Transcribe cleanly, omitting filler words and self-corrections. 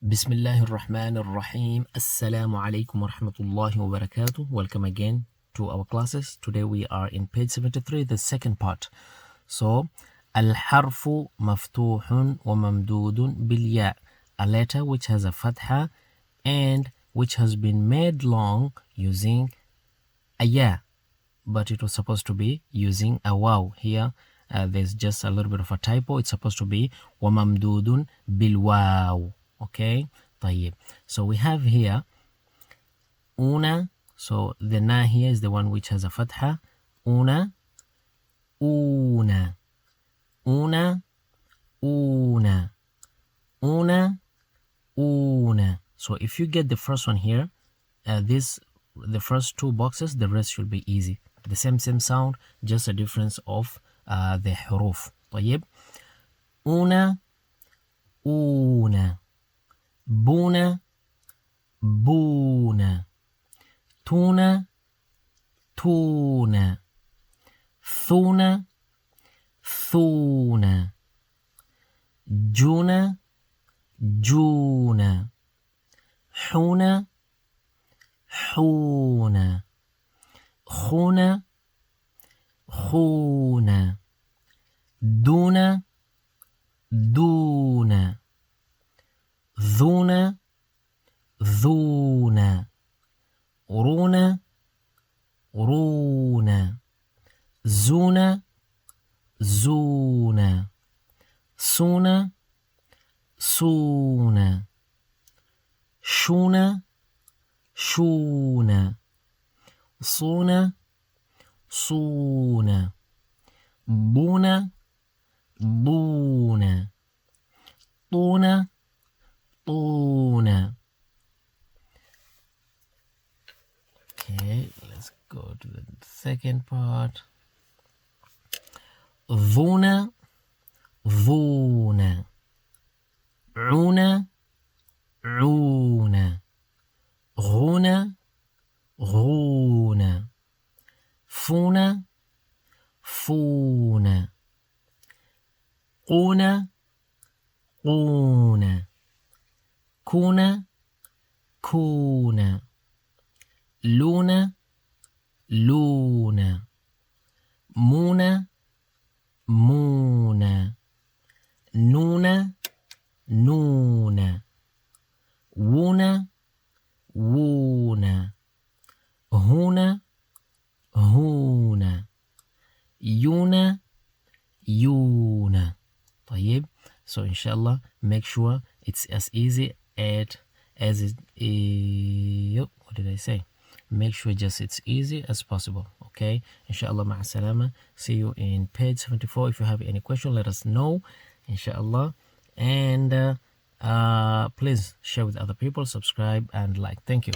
بسم الله الرحمن الرحيم. Assalamu alaikum wa rahmatullahi wa barakatuh. Welcome again to our classes. Today we are in page 73, the second part. So, الحرف مفتوح وممدود بالياء. A letter which has a fatha and which has been made long using a ya. But it was supposed to be using a waw. Here, there's just a little bit of a typo. It's supposed to be وممدود بالواو. Okay, طيب. So we have here una. So the na here is the one which has a fatha. Una, una, una, una, una, una. So if you get the first one here, the first two boxes, the rest should be easy. The same sound, just a difference of the huruf. طيب. Una, una. بونا بونا تونا تونا ثونا ثونا جونا جونا حونا حونا خونا خونا دونا دونا ذونا ذونا رونا رونا زونا زونا سونا سونا شونا شونا صونا صونا بونا بونا طونا طونا. Okay, let's go to the second part. ظونا ظونا عونا عونا غونا غونا فونا فونا قونا قونا كونا كونا لونا لونا مونا مونا نونا نونا وونا وونا هونا هونا يونا يونا. طيب, so inshallah make sure it's as easy as it what did I say? Make sure just it's easy as possible. Okay, inshallah, ma'a salama. See you in page 74. If you have any question, let us know, inshallah. And please share with other people, subscribe and like. Thank you.